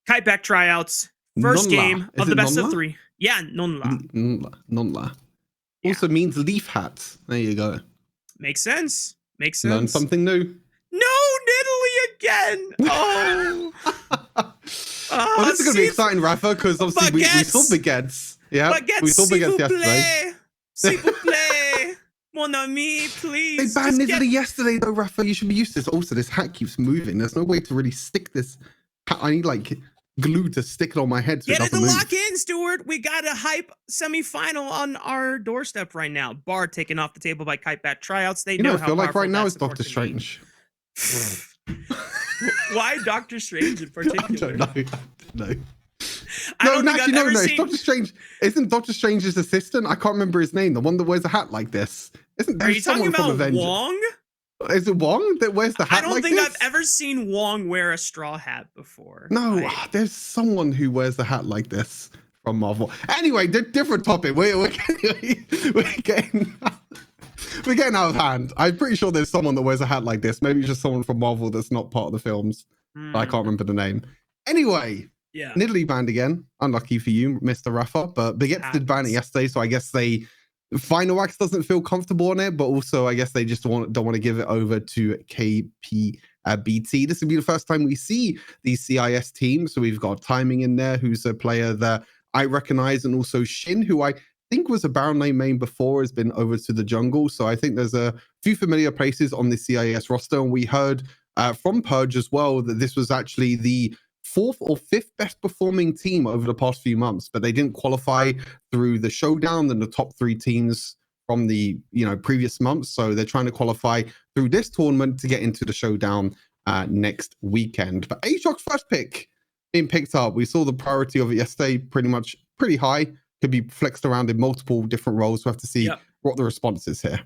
Kiteback Tryouts. First game of the best of 3. Yeah, non-la. Non-la. Also means leaf hats. There you go. Makes sense. Makes sense. Learn something new. No, Italy again. Oh. Well, this is going to be exciting, Rafa, because obviously we saw Baguettes. Yeah, we saw Baguettes yesterday. S'il vous plaît. Mon ami, please. They banned Italy yesterday, though, Rafa. You should be used to this. Also, this hat keeps moving. There's no way to really stick this hat. I need, like, glue to stick it on my head so it doesn't move. Lock in, Stuart. We got a hype semifinal on our doorstep right now. Bar taken off the table by Kiteback Tryouts. They know how I feel like right now is Doctor Strange. Why Doctor Strange in particular? I don't know. No, it's Doctor Strange. Isn't Doctor Strange's assistant? I can't remember his name. The one that wears a hat like this. Are you talking about Wong? Is it Wong that wears the hat like this? I don't think I've ever seen Wong wear a straw hat before. No, there's someone who wears the hat like this from Marvel. Anyway, different topic. We're getting out of hand. I'm pretty sure there's someone that wears a hat like this. Maybe it's just someone from Marvel that's not part of the films. I can't remember the name. Anyway, Italy banned again. Unlucky for you, Mr. Rafa. But Baguette did ban it yesterday, so I guess Final Wax doesn't feel comfortable on it, but also I guess they just don't want to give it over to KPBT. This will be the first time we see these CIS teams. So we've got Timing in there, who's a player that I recognize, and also Shin, who I think was a Baron Lane main before, has been over to the jungle. So I think there's a few familiar places on the CIS roster. And we heard from Purge as well that this was actually the 4th or 5th best performing team over the past few months, but they didn't qualify through the showdown and the top 3 teams from the previous months. So they're trying to qualify through this tournament to get into the showdown next weekend. But Aatrox's first pick being picked up, we saw the priority of it yesterday, pretty high. Could be flexed around in multiple different roles. We have to see what the response is here.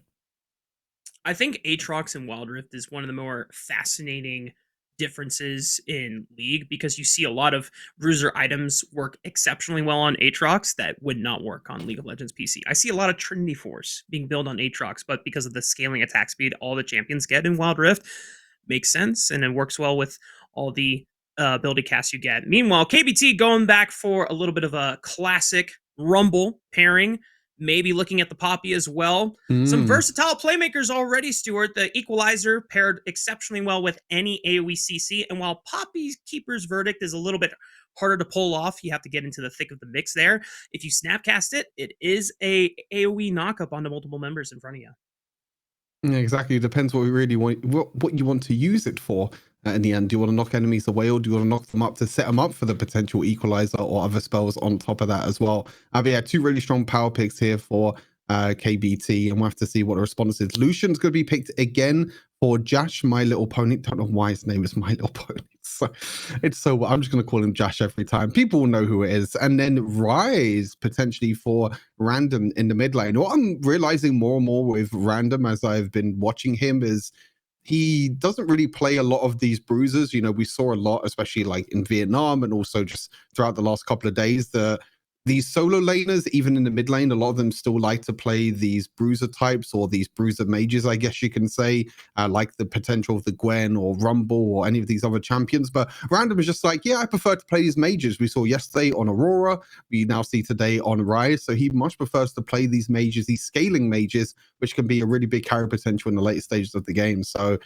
I think Aatrox and Wild Rift is one of the more fascinating differences in League, because you see a lot of bruiser items work exceptionally well on Aatrox that would not work on League of Legends PC. I see a lot of Trinity Force being built on Aatrox, but because of the scaling attack speed all the champions get in Wild Rift, makes sense, and it works well with all the ability casts you get. Meanwhile, KBT going back for a little bit of a classic Rumble pairing, maybe looking at the Poppy as well. Some versatile playmakers already, Stuart. The Equalizer paired exceptionally well with any AoE CC, and while Poppy's Keeper's Verdict is a little bit harder to pull off, you have to get into the thick of the mix there. If you snapcast it, it is a AoE knockup onto multiple members in front of you. Yeah, exactly. It depends what we really want, what you want to use it for. In the end, do you want to knock enemies away, or do you want to knock them up to set them up for the potential equalizer or other spells on top of that as well? But yeah, 2 really strong power picks here for KBT, and we'll have to see what the response is. Lucian's going to be picked again for Jash, My Little Pony. Don't know why his name is My Little Pony. It's so I'm just going to call him Jash every time. People will know who it is. And then Rise potentially for Random in the mid lane. What I'm realizing more and more with Random as I've been watching him is he doesn't really play a lot of these bruisers. We saw a lot, especially like in Vietnam and also just throughout the last couple of days, these solo laners, even in the mid lane, a lot of them still like to play these bruiser types or these bruiser mages, I guess you can say, like the potential of the Gwen or Rumble or any of these other champions. But Random is just like, I prefer to play these mages. We saw yesterday on Aurora. We now see today on Rise. So he much prefers to play these mages, these scaling mages, which can be a really big carry potential in the later stages of the game. So a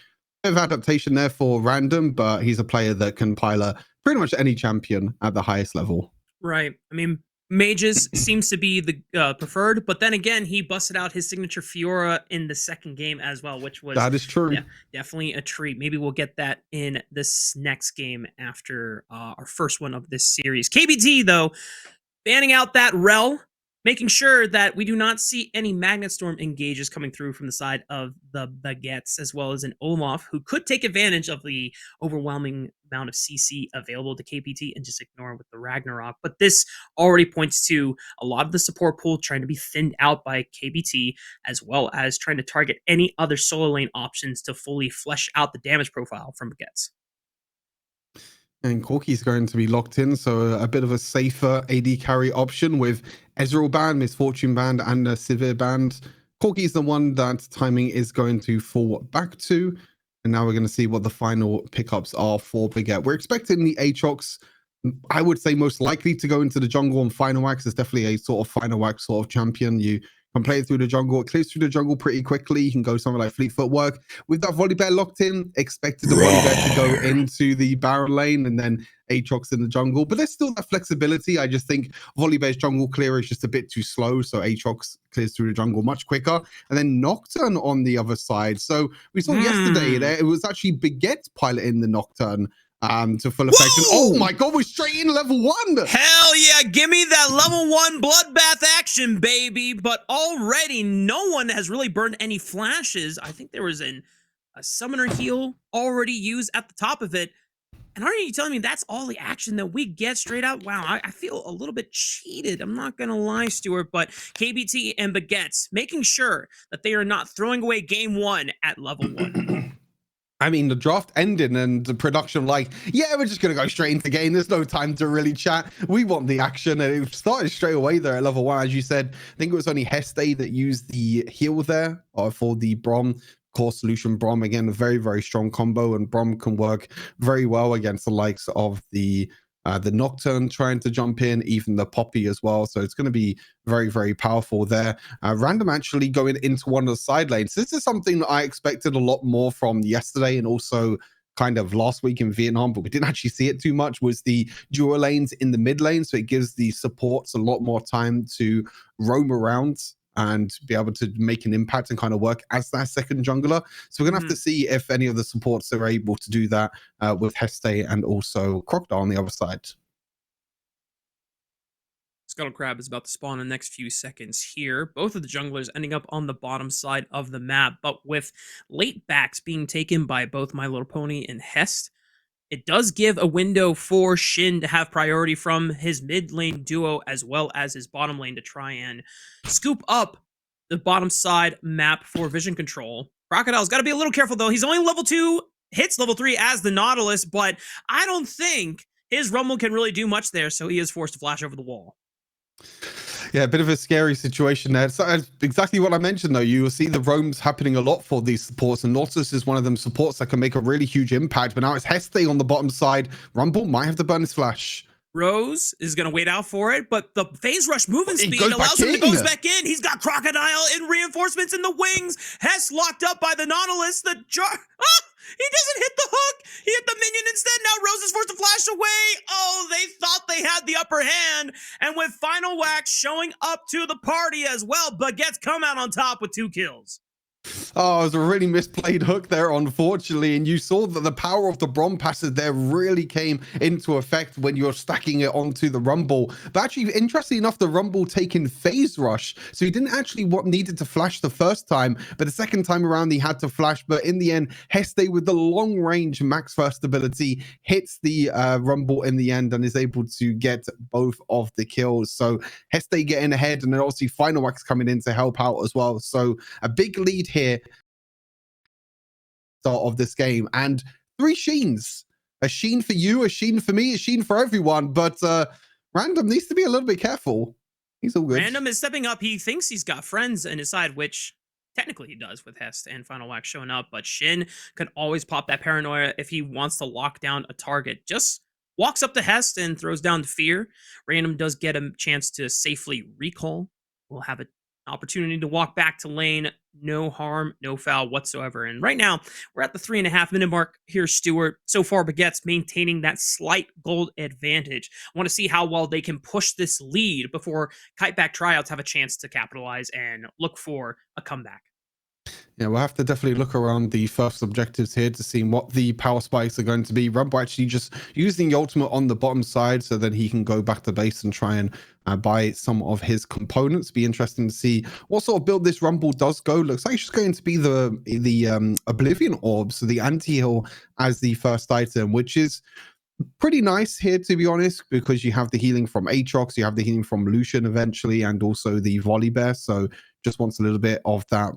bit of adaptation there for Random, but he's a player that can pilot pretty much any champion at the highest level. Right. I mean, Mages seems to be the preferred, but then again, he busted out his signature Fiora in the second game as well, which was that is true. Definitely a treat. Maybe we'll get that in this next game after our first one of this series. KBT though, banning out that Rel, making sure that we do not see any Magnet Storm engages coming through from the side of the Baguettes, as well as an Olaf, who could take advantage of the overwhelming amount of CC available to KPT and just ignore with the Ragnarok. But this already points to a lot of the support pool trying to be thinned out by KBT, as well as trying to target any other solo lane options to fully flesh out the damage profile from Baguettes. And Corki's going to be locked in, so a bit of a safer AD carry option with Ezreal band, Misfortune band, and a Sivir band. Corki's the one that Timing is going to fall back to. And now we're going to see what the final pickups are for Baguette. We're expecting the Aatrox I would say most likely to go into the jungle on Final Wax is definitely a sort of Final Wax sort of champion. You can play it through the jungle. It clears through the jungle pretty quickly. You can go somewhere like Fleet Footwork. With that Volibear locked in, expected the Volibear to go into the Baron lane and then Aatrox in the jungle. But there's still that flexibility. I just think Volibear's jungle clear is just a bit too slow. So Aatrox clears through the jungle much quicker. And then Nocturne on the other side. So we saw yesterday that it was actually Baguette piloting the Nocturne to full effect. And, oh my god, we're straight in level 1. Hell yeah, give me that level 1 bloodbath action, baby. But already no one has really burned any flashes. I think there was a summoner heal already used at the top of it. And aren't you telling me that's all the action that we get straight out? Wow, I feel a little bit cheated. I'm not going to lie, Stuart, but KBT and Baguettes making sure that they are not throwing away game 1 at level 1. I mean, the draft ended and the production like, yeah, we're just going to go straight into game. There's no time to really chat. We want the action. And it started straight away there at level 1. As you said, I think it was only Heste that used the heal there for the Brom. Core solution Brom. Again, a very, very strong combo. And Brom can work very well against the likes of the Nocturne trying to jump in, even the Poppy as well. So it's going to be very, very powerful there. Random actually going into one of the side lanes. This is something that I expected a lot more from yesterday and also kind of last week in Vietnam, but we didn't actually see it too much, was the dual lanes in the mid lane. So it gives the supports a lot more time to roam around and be able to make an impact and kind of work as that second jungler. So we're going to have to see if any of the supports are able to do that with Heste and also Crocodile on the other side. Scuttle Crab is about to spawn in the next few seconds here. Both of the junglers ending up on the bottom side of the map, but with late backs being taken by both My Little Pony and Hest, it does give a window for Shin to have priority from his mid lane duo as well as his bottom lane to try and scoop up the bottom side map for vision control. Crocodile's got to be a little careful though. He's only level 2, hits level 3 as the Nautilus, but I don't think his Rumble can really do much there, so he is forced to flash over the wall. Yeah, a bit of a scary situation there. So exactly what I mentioned, though. You will see the roams happening a lot for these supports, and Nautilus is one of them supports that can make a really huge impact. But now it's Heste on the bottom side. Rumble might have to burn his flash. Rose is going to wait out for it, but the phase rush movement speed allows him to go back in. He's got Crocodile in reinforcements in the wings. Hess locked up by the Nautilus. The jar. Ah! He doesn't hit the hook. He hit the minion instead. Now Rose is forced to flash away. Oh, they thought they had the upper hand. And with Final Wax showing up to the party as well, Baguette's come out on top with 2 kills. Oh, it was a really misplayed hook there, unfortunately. And you saw that the power of the Brom passes there really came into effect when you're stacking it onto the Rumble. But actually, interestingly enough, the Rumble taking phase rush. So he didn't actually needed to flash the first time, but the second time around he had to flash. But in the end, Heste with the long range max first ability hits the Rumble in the end and is able to get both of the kills. So Heste getting ahead, and then obviously Final Wax coming in to help out as well. So a big lead here start of this game, and 3 Sheens. A Sheen for you, a Sheen for me, a Sheen for everyone. But Random needs to be a little bit careful. He's all good. Random is stepping up. He thinks he's got friends in his side, which technically he does with Hest and Final Wax showing up. But Shin can always pop that paranoia if he wants to lock down a target. Just walks up to Hest and throws down the fear. Random does get a chance to safely recall. We'll have an opportunity to walk back to lane. No harm, no foul whatsoever. And right now, we're at the 3.5 minute mark here, Stuart. So far, Baguette's maintaining that slight gold advantage. I want to see how well they can push this lead before Kiteback Tryouts have a chance to capitalize and look for a comeback. Yeah, we'll have to definitely look around the first objectives here to see what the power spikes are going to be. Rumble actually just using the ultimate on the bottom side so that he can go back to base and try and buy some of his components. Be interesting to see what sort of build this Rumble does go. Looks like it's going to be the Oblivion Orb, so the anti-heal as the first item, which is pretty nice here, to be honest, because you have the healing from Aatrox, you have the healing from Lucian eventually, and also the Volibear. So just wants a little bit of that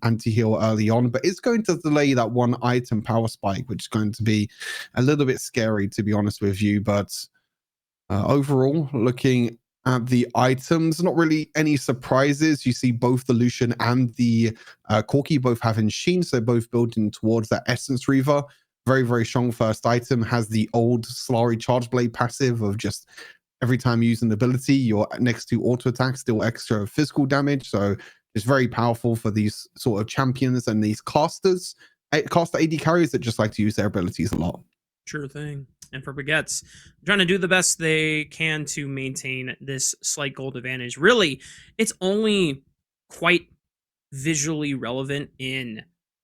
anti-heal early on, but it's going to delay that 1 item power spike, which is going to be a little bit scary, to be honest with you. But overall, looking at the items, not really any surprises. You see both the Lucian and the Corki both having Sheen, so both building towards that Essence Reaver. Very, very strong first item. Has the old Solari Charge Blade passive of just every time you use an ability, your next to auto attacks deal extra physical damage. So it's very powerful for these sort of champions and these casters, caster AD carriers that just like to use their abilities a lot. Sure thing. And for Baguettes, trying to do the best they can to maintain this slight gold advantage. Really, it's only quite visually relevant in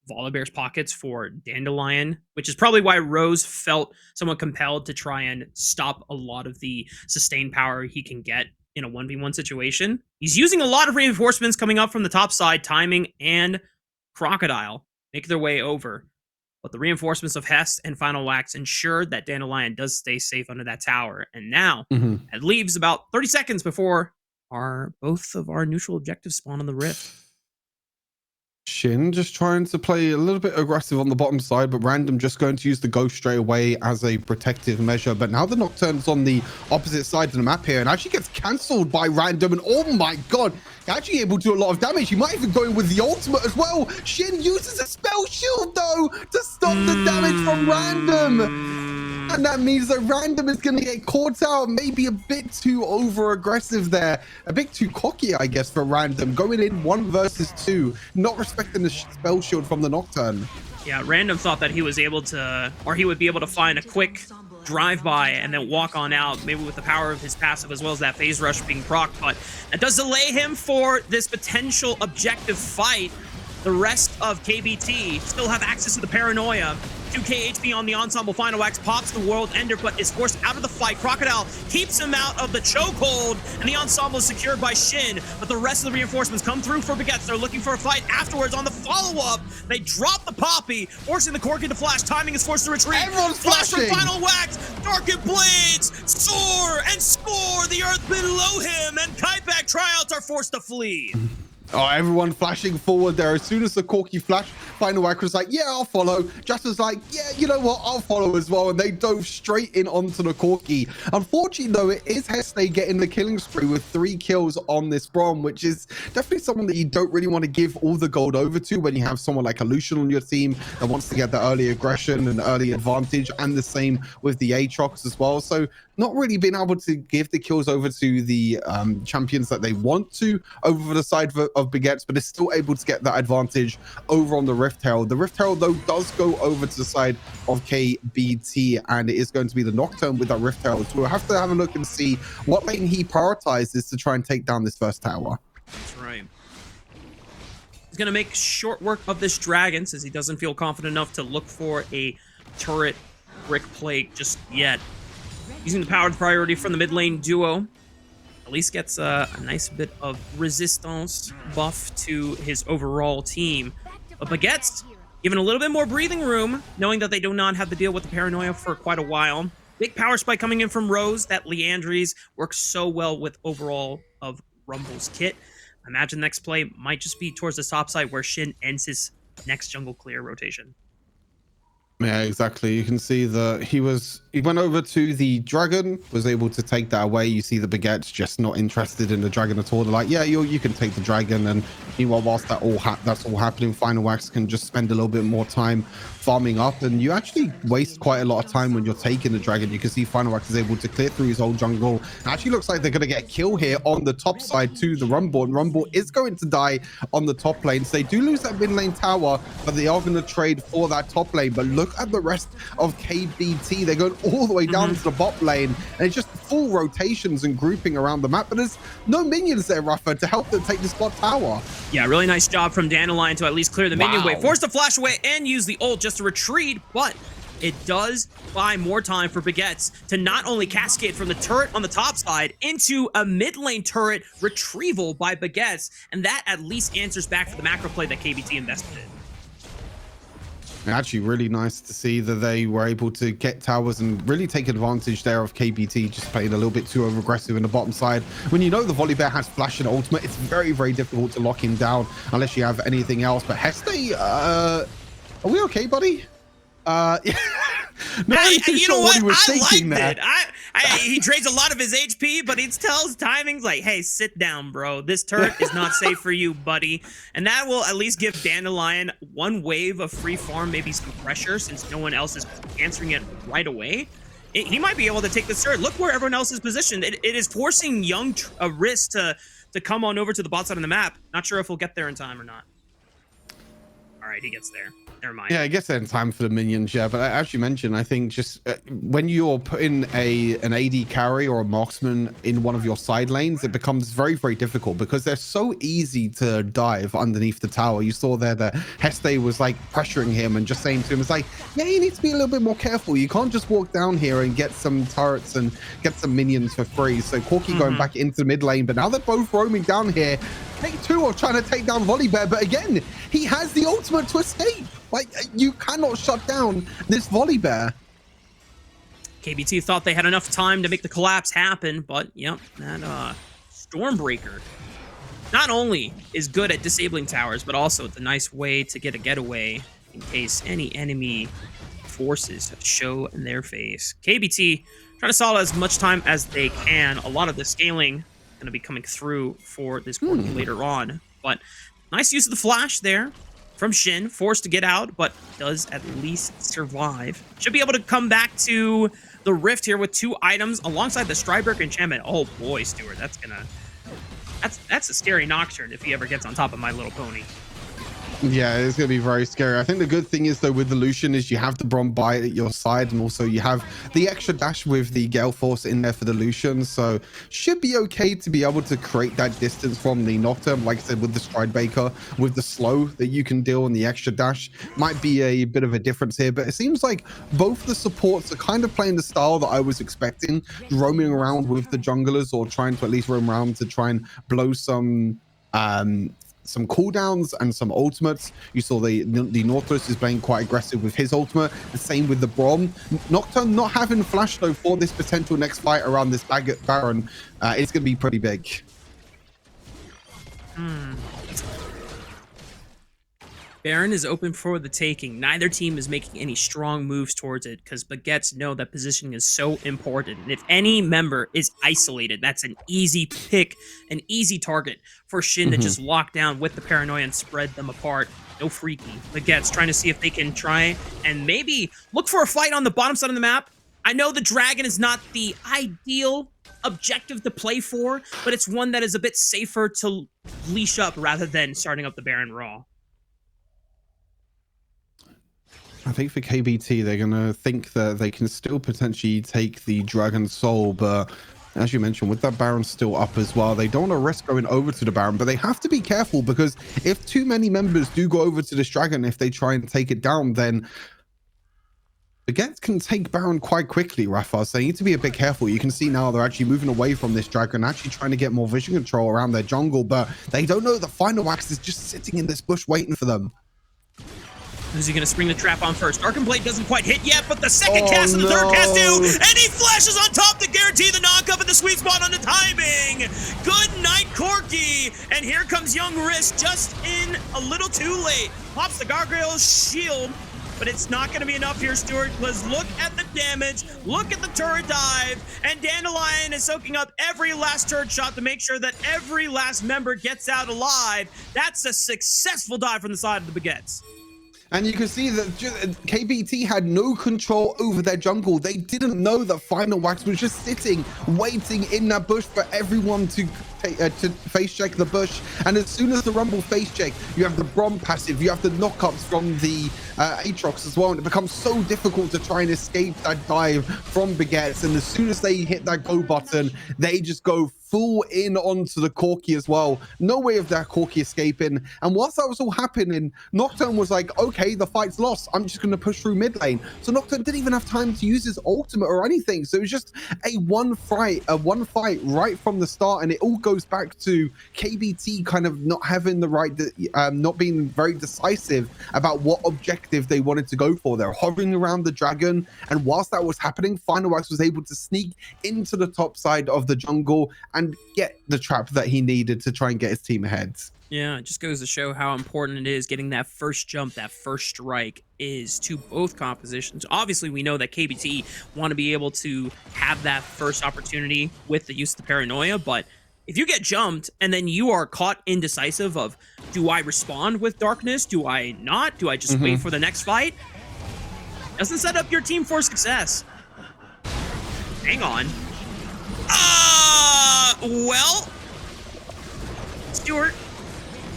Volibear's pockets for Dandelion, which is probably why Rose felt somewhat compelled to try and stop a lot of the sustained power he can get in a 1v1 situation. He's using a lot of reinforcements coming up from the top side, Timing and Crocodile make their way over. But the reinforcements of Hest and Final Wax ensured that Dandelion does stay safe under that tower. And now it leaves about 30 seconds before both of our neutral objectives spawn on the Rift. Shin just trying to play a little bit aggressive on the bottom side, but Random just going to use the Ghost straight away as a protective measure. But now the Nocturne's on the opposite side of the map here and actually gets cancelled by Random. And oh my god, actually able to do a lot of damage. He might even go in with the ultimate as well. Shin uses a spell shield though to stop the damage from Random. And that means that Random is going to get caught out, maybe a bit too over-aggressive there. A bit too cocky, I guess, for Random. Going in 1 versus 2, not respecting the spell shield from the Nocturne. Yeah, Random thought that he was able to, or he would be able to find a quick drive-by and then walk on out, maybe with the power of his passive as well as that phase rush being procced, but that does delay him for this potential objective fight. The rest of KBT still have access to the Paranoia. 2k HP on the Ensemble. Final Wax pops the World Ender, but is forced out of the fight. Crocodile keeps him out of the chokehold, and the Ensemble is secured by Shin, but the rest of the reinforcements come through for Baguettes. They're looking for a fight afterwards. On the follow-up, they drop the Poppy, forcing the Corki to flash. Timing is forced to retreat. Everyone's flash flashing. from Final Wax. Darkened Blades soar and score the earth below him, and Kiteback Tryouts are forced to flee. Oh, everyone flashing forward there. As soon as the Corki flash, Final Wax was like, yeah, I'll follow. Just was like, yeah, you know what, I'll follow as well. And they dove straight in onto the Corki. Unfortunately, though, it is Heste getting the killing spree with 3 kills on this Brom, which is definitely someone that you don't really want to give all the gold over to when you have someone like a Lucian on your team that wants to get the early aggression and early advantage, and the same with the Aatrox as well. So not really being able to give the kills over to the champions that they want to over the side of Baguettes, but is still able to get that advantage over on the Rift Herald. The Rift Herald, though, does go over to the side of KBT, and it is going to be the Nocturne with that Rift Herald. So we'll have to have a look and see what lane he prioritizes to try and take down this first tower. That's right. He's going to make short work of this dragon, since he doesn't feel confident enough to look for a turret brick plate just yet. Using the powered priority from the mid lane duo, at least gets a nice bit of resistance buff to his overall team. But Baguette's given a little bit more breathing room, knowing that they do not have to deal with the Paranoia for quite a while. Big power spike coming in from Rose. That Leandries works so well with overall of Rumble's kit. I imagine next play might just be towards the top side where Shin ends his next jungle clear rotation. Yeah, exactly. You can see that he went over to the dragon, was able to take that away. You see the Baguette's just not interested in the dragon at all. They're like, yeah, you can take the dragon. And meanwhile, whilst that's all happening, Final Wax can just spend a little bit more time farming up, and you actually waste quite a lot of time when you're taking the dragon. You can see Final Wax is able to clear through his whole jungle. It actually looks like they're going to get a kill here on the top side to the Rumble, and Rumble is going to die on the top lane. So they do lose that mid lane tower, but they are going to trade for that top lane. But look at the rest of KBT. They're going all the way down to the bot lane, and it's just full rotations and grouping around the map, but there's no minions there, Rafa, to help them take this bot tower. Yeah, really nice job from Dandelion to at least clear the minion wave. Forced to flash away and use the ult just to retreat, but it does buy more time for Baguettes to not only cascade from the turret on the top side into a mid lane turret retrieval by Baguettes, and that at least answers back for the macro play that KBT invested in. Actually, really nice to see that they were able to get towers and really take advantage there of KBT just playing a little bit too over aggressive in the bottom side. When you know the Volibear has flash and ultimate, it's very, very difficult to lock him down unless you have anything else. But Heste, are we okay, buddy? Yeah. You know what? I liked it. He drains a lot of his HP, but he tells timings like, hey, sit down, bro. This turret is not safe for you, buddy. And that will at least give Dandelion one wave of free farm, maybe some pressure, since no one else is answering it right away. He might be able to take this turret. Look where everyone else is positioned. It is forcing young Risk to come on over to the bot side of the map. Not sure if he'll get there in time or not. All right, he gets there. Never mind. Yeah, I guess in time for the minions, yeah. But as you mentioned, I think just when you're putting an AD carry or a marksman in one of your side lanes, it becomes very, very difficult because they're so easy to dive underneath the tower. You saw there that Heste was like pressuring him and just saying to him, it's like, yeah, you need to be a little bit more careful. You can't just walk down here and get some turrets and get some minions for free. So Corki going back into the mid lane, but now they're both roaming down here. Take two are trying to take down Volibear, but again, he has the ultimate to escape. Like, you cannot shut down this Volibear. KBT thought they had enough time to make the collapse happen, but yep, that Stormbreaker not only is good at disabling towers, but also it's a nice way to get a getaway in case any enemy forces show in their face. KBT trying to solve as much time as they can. A lot of the scaling going to be coming through for this quarter later on, but nice use of the flash there from Shin, forced to get out, but does at least survive. Should be able to come back to the Rift here with 2 items alongside the Stryberg enchantment. Oh boy, Stuart, that's a scary Nocturne if he ever gets on top of My Little Pony. Yeah, it's going to be very scary. I think the good thing is, though, with the Lucian is you have the Bombite at your side, and also you have the extra dash with the Gale Force in there for the Lucian. So should be okay to be able to create that distance from the Nocturne. Like I said, with the Stridebreaker, with the slow that you can deal and the extra dash might be a bit of a difference here. But it seems like both the supports are kind of playing the style that I was expecting, roaming around with the junglers or trying to at least roam around to try and blow some cooldowns and some ultimates. You saw the Nautilus is playing quite aggressive with his ultimate. The same with the Brom. Nocturne not having flash though for this potential next fight around this Baguette Baron. It's going to be pretty big. Baron is open for the taking. Neither team is making any strong moves towards it because Baguettes know that positioning is so important. And if any member is isolated, that's an easy pick, an easy target for Shin to just lock down with the Paranoia and spread them apart. No freaky. Baguettes trying to see if they can try and maybe look for a fight on the bottom side of the map. I know the Dragon is not the ideal objective to play for, but it's one that is a bit safer to leash up rather than starting up the Baron raw. I think for KBT, they're going to think that they can still potentially take the Dragon Soul, but as you mentioned, with that Baron still up as well, they don't want to risk going over to the Baron, but they have to be careful because if too many members do go over to this Dragon, if they try and take it down, then Baguette can take Baron quite quickly, Rafa, so they need to be a bit careful. You can see now they're actually moving away from this Dragon, actually trying to get more vision control around their jungle, but they don't know the Final Wax is just sitting in this bush waiting for them. Who's he going to spring the trap on first? Darken Blade doesn't quite hit yet, but the second cast and the third cast do, and he flashes on top to guarantee the knock-up at the sweet spot on the timing. Good night, Corki. And here comes Young Risk just in a little too late. Pops the Gargoyle's shield, but it's not going to be enough here, Stuart, because look at the damage, look at the turret dive, and Dandelion is soaking up every last turret shot to make sure that every last member gets out alive. That's a successful dive from the side of the Baguettes. And you can see that KBT had no control over their jungle. They didn't know that Final Wax was just sitting, waiting in that bush for everyone to face check the bush. And as soon as the Rumble face check, you have the Brom passive, you have the knockups from the Aatrox as well. And it becomes so difficult to try and escape that dive from Baguettes. And as soon as they hit that go button, they just go full in onto the Corki as well. No way of that Corki escaping. And whilst that was all happening, Nocturne was like, okay, the fight's lost. I'm just going to push through mid lane. So Nocturne didn't even have time to use his ultimate or anything. So it was just a one fight right from the start. And it all goes back to KBT kind of not having the right, not being very decisive about what objective they wanted to go for. They're hovering around the Dragon. And whilst that was happening, Final Wax was able to sneak into the top side of the jungle and get the trap that he needed to try and get his team ahead. Yeah, it just goes to show how important it is getting that first jump, that first strike is to both compositions. Obviously, we know that KBT want to be able to have that first opportunity with the use of the paranoia, but if you get jumped and then you are caught indecisive of, do I respond with darkness? Do I not? Do I just wait for the next fight? Doesn't set up your team for success. Hang on. Well, Stuart,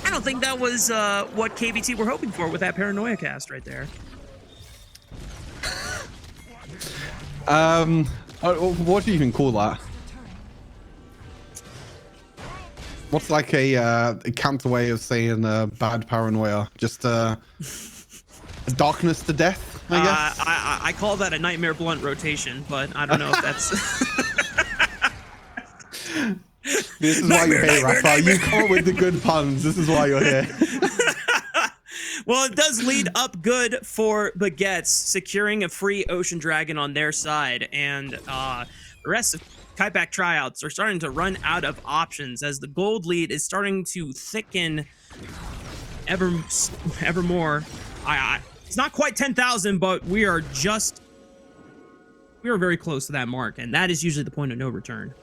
I don't think that was what KBT were hoping for with that paranoia cast right there. What do you even call that? What's like a counter way of saying bad paranoia? Just darkness to death, I guess. I call that a nightmare blunt rotation, but I don't know if that's. This is why you're here, Rafa. You come up with the good puns. This is why you're here. Well, it does lead up good for Baguettes, securing a free Ocean Dragon on their side, and the rest of Kiteback Tryouts are starting to run out of options as the gold lead is starting to thicken ever more. It's not quite 10,000, but we are very close to that mark, and that is usually the point of no return.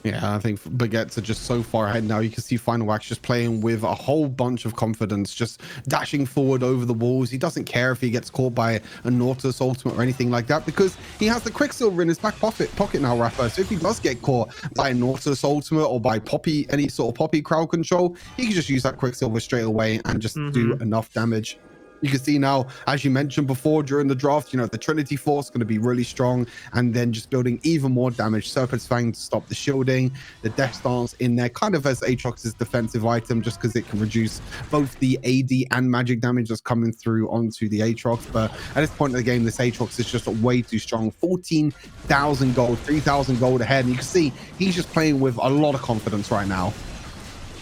Yeah, I think Baguettes are just so far ahead now. You can see Final Wax just playing with a whole bunch of confidence, just dashing forward over the walls. He doesn't care if he gets caught by a Nautilus ultimate or anything like that because he has the Quicksilver in his back pocket now, Rafa. So if he does get caught by a Nautilus ultimate or by Poppy, any sort of Poppy crowd control, he can just use that Quicksilver straight away and just do enough damage. You can see now, as you mentioned before during the draft, you know, the Trinity Force going to be really strong, and then just building even more damage. Serpent's Fang to stop the shielding, the Death Stance in there, kind of as Aatrox's defensive item, just because it can reduce both the AD and magic damage that's coming through onto the Aatrox. But at this point in the game, this Aatrox is just way too strong. 14,000 gold, 3,000 gold ahead, and you can see he's just playing with a lot of confidence right now.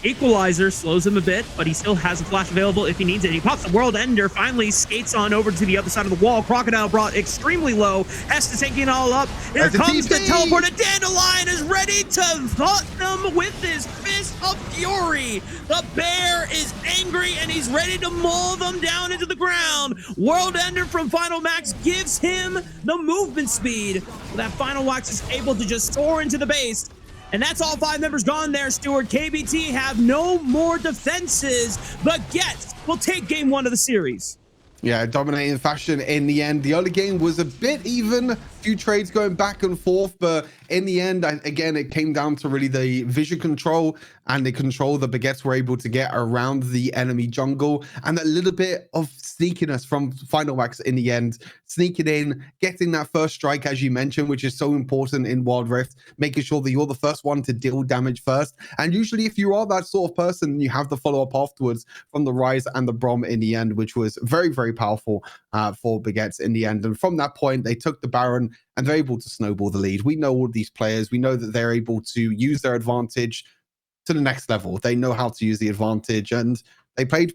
Equalizer slows him a bit, but he still has a flash available if he needs it. He pops the World Ender, finally skates on over to the other side of the wall. Crocodile brought extremely low. Hesta taking it all up. Here comes the teleporter. Dandelion is ready to haunt them with his fist of fury. The bear is angry and he's ready to maul them down into the ground. World Ender from Final Max gives him the movement speed. That Final Max is able to just soar into the base. And that's all 5 members gone there, Stuart. KBT have no more defenses. Baguette will take game 1 of the series. Yeah, dominating fashion in the end. The early game was a bit even. Few trades going back and forth, but in the end, again, it came down to really the vision control and the control that Baguettes were able to get around the enemy jungle, and a little bit of sneakiness from Final Wax in the end, sneaking in, getting that first strike, as you mentioned, which is so important in Wild Rift, making sure that you're the first one to deal damage first. And usually if you are that sort of person, you have the follow-up afterwards from the Rise and the Brom in the end, which was very, very powerful for Baguettes in the end. And from that point, they took the Baron and they're able to snowball the lead. We know all of these players. We know that they're able to use their advantage to the next level. They know how to use the advantage, and they played